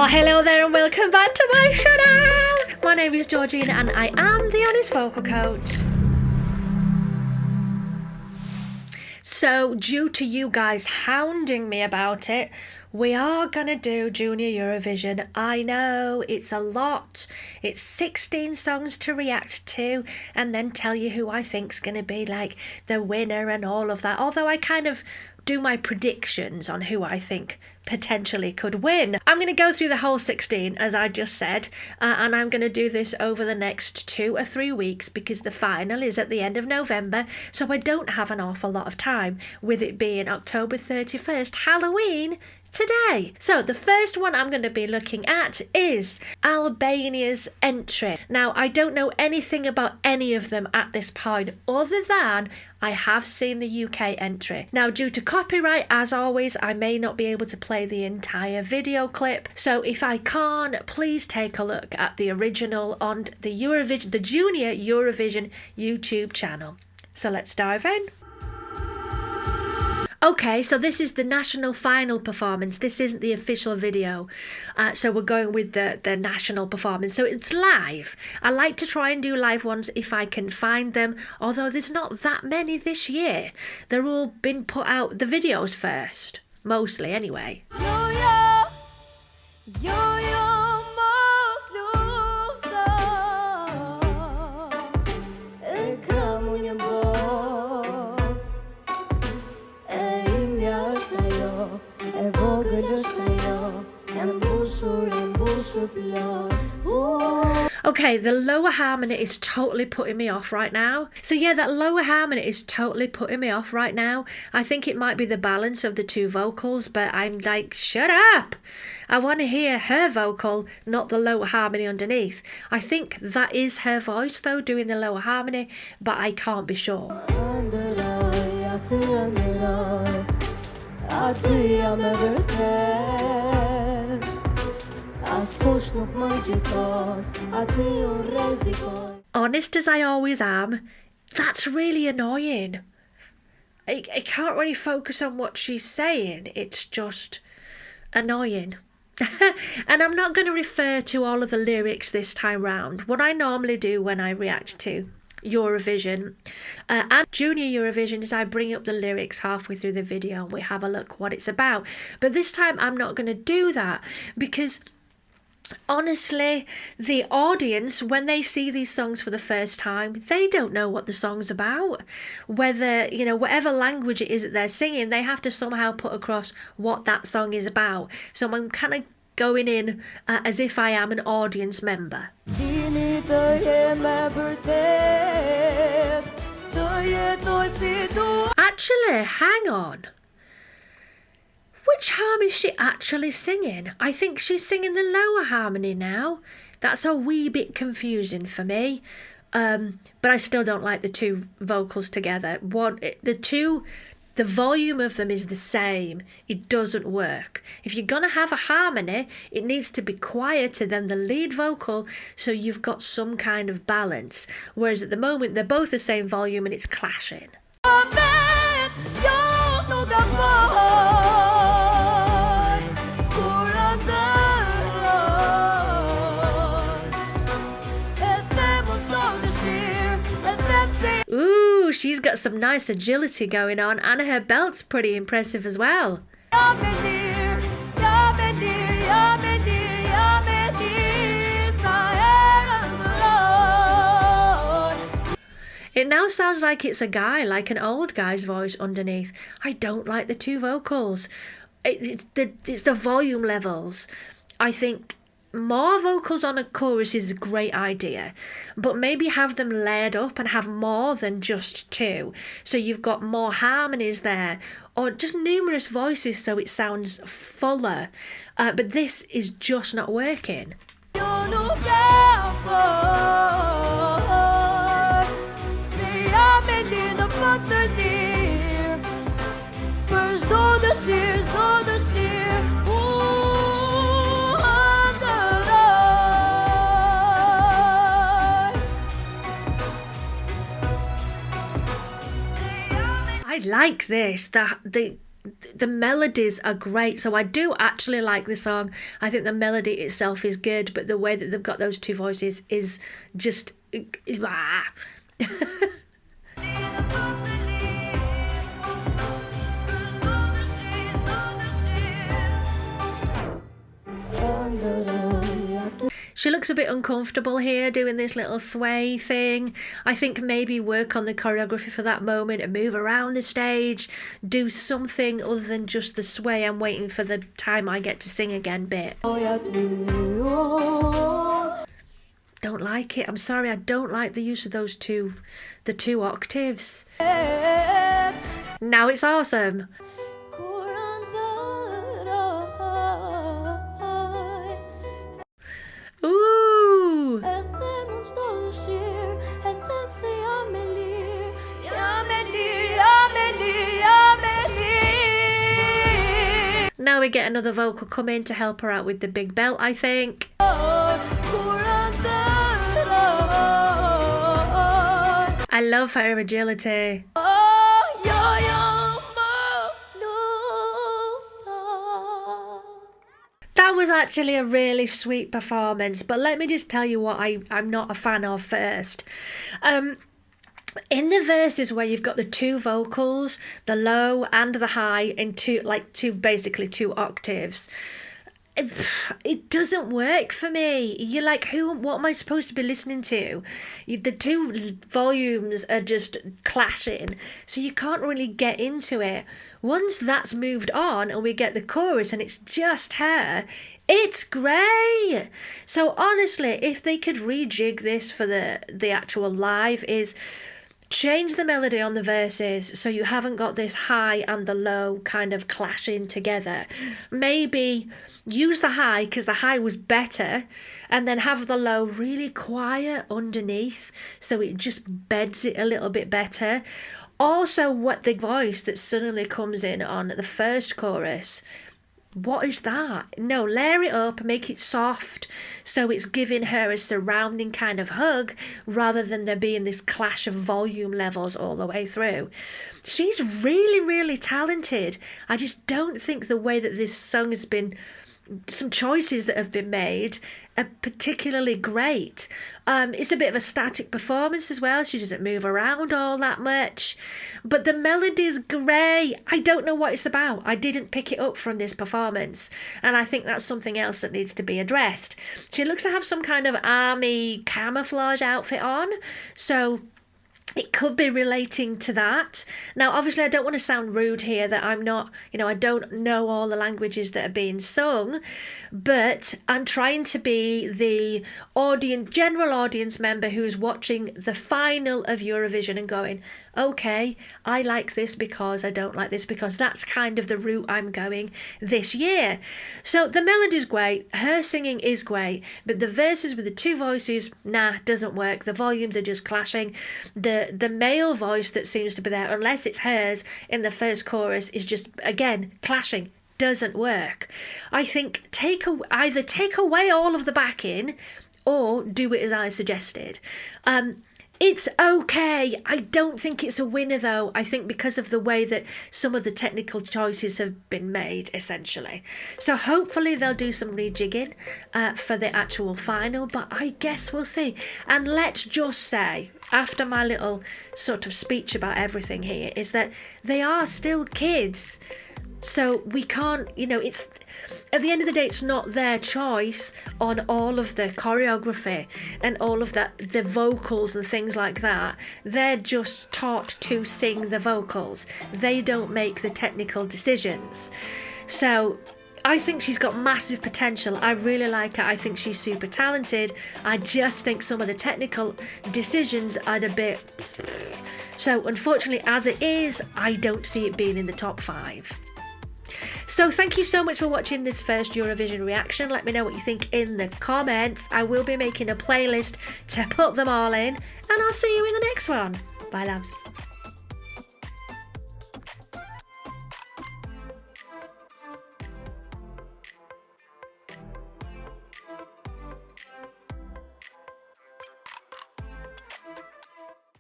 Hello there and welcome back to my channel. My name is Georgina and I am the Honest Vocal Coach. So due to you guys hounding me about it, we are gonna do Junior Eurovision. I know, it's a lot. It's 16 songs to react to and then tell you who I think's gonna be like the winner and all of that. Although I kind of do my predictions on who I think potentially could win. I'm going to go through the whole 16 as I just said, and I'm going to do this over the next 2 or 3 weeks because the final is at the end of November, so I don't have an awful lot of time, with it being October 31st, Halloween, today. So the first one I'm going to be looking at is Albania's entry. Now I don't know anything about any of them at this point other than I have seen the UK entry. Now due to copyright, as always, I may not be able to play the entire video clip, so if I can, please take a look at the original on the Junior Eurovision YouTube channel. So let's dive in. Okay, so this is the national final performance. This isn't the official video, so we're going with the national performance. So it's live. I like to try and do live ones if I can find them, although there's not that many this year. They're all been put out, the videos first, mostly anyway. Okay, the lower harmony is totally putting me off right now. So yeah, that lower harmony is totally putting me off right now. I think it might be the balance of the two vocals, but I'm like, shut up! I want to hear her vocal, not the lower harmony underneath. I think that is her voice though, doing the lower harmony, but I can't be sure. Honest as I always am, that's really annoying. I can't really focus on what she's saying, it's just annoying. And I'm not going to refer to all of the lyrics this time round. What I normally do when I react to Eurovision and Junior Eurovision is I bring up the lyrics halfway through the video and we have a look what it's about. But this time I'm not going to do that because honestly, the audience, when they see these songs for the first time, they don't know what the song's about. Whether, you know, whatever language it is that they're singing, they have to somehow put across what that song is about. So I'm kind of going in as if I am an audience member. Actually, hang on. Which harmony is she actually singing? I think she's singing the lower harmony now. That's a wee bit confusing for me. But I still don't like the two vocals together. The volume of them is the same. It doesn't work. If you're going to have a harmony, it needs to be quieter than the lead vocal so you've got some kind of balance. Whereas at the moment, they're both the same volume and it's clashing. Ooh, she's got some nice agility going on and her belt's pretty impressive as well. It now sounds like it's a guy, like an old guy's voice underneath. I don't like the two vocals. It's the volume levels. I think more vocals on a chorus is a great idea, but maybe have them layered up and have more than just two. So you've got more harmonies there, or just numerous voices so it sounds fuller. But this is just not working. I like this. The the melodies are great. So I do actually like the song. I think the melody itself is good, but the way that they've got those two voices is just She looks a bit uncomfortable here doing this little sway thing. I think maybe work on the choreography for that moment and move around the stage. Do something other than just the sway. I'm waiting for the time I get to sing again bit. Don't like it. I'm sorry, I don't like the use of the two octaves. Now it's awesome. Ooh! Now we get another vocal come in to help her out with the big belt, I think. I love her agility. That was actually a really sweet performance, but let me just tell you what I'm not a fan of first. In the verses where you've got the two vocals, the low and the high, in basically two octaves, it doesn't work for me. You're like, what am I supposed to be listening to? The two volumes are just clashing, so you can't really get into it. Once that's moved on and we get the chorus and it's just her, it's great. So honestly, if they could rejig this for the actual live, is change the melody on the verses so you haven't got this high and the low kind of clashing together. Maybe use the high because the high was better, and then have the low really quiet underneath so it just beds it a little bit better. Also, what the voice that suddenly comes in on the first chorus, what is that? No, layer it up, make it soft so it's giving her a surrounding kind of hug rather than there being this clash of volume levels all the way through. She's really, really talented. I just don't think the way that this song has been, some choices that have been made are particularly great. It's a bit of a static performance as well. She doesn't move around all that much, but the melody's great. I don't know what it's about. I didn't pick it up from this performance, and I think that's something else that needs to be addressed. She looks to have some kind of army camouflage outfit on, so it could be relating to that. Now, obviously, I don't want to sound rude here that I'm not, I don't know all the languages that are being sung, but I'm trying to be the general audience member who is watching the final of Eurovision and going, okay, I like this because I don't like this because. That's kind of the route I'm going this year. So the melody's great, her singing is great, but the verses with the two voices, doesn't work. The volumes are just clashing. The male voice that seems to be there, unless it's hers in the first chorus, is just, again, clashing. Doesn't work. I think either take away all of the backing or do it as I suggested. It's okay. I don't think it's a winner, though. I think because of the way that some of the technical choices have been made, essentially. So hopefully they'll do some rejigging for the actual final, but I guess we'll see. And let's just say, after my little sort of speech about everything here, is that they are still kids. So we can't, it's... At the end of the day, it's not their choice on all of the choreography and all of that, the vocals and things like that. They're just taught to sing the vocals. They don't make the technical decisions. So I think she's got massive potential. I really like her. I think she's super talented. I just think some of the technical decisions are a bit... So unfortunately, as it is, I don't see it being in the top 5. So thank you so much for watching this first Eurovision reaction. Let me know what you think in the comments. I will be making a playlist to put them all in, and I'll see you in the next one. Bye, loves.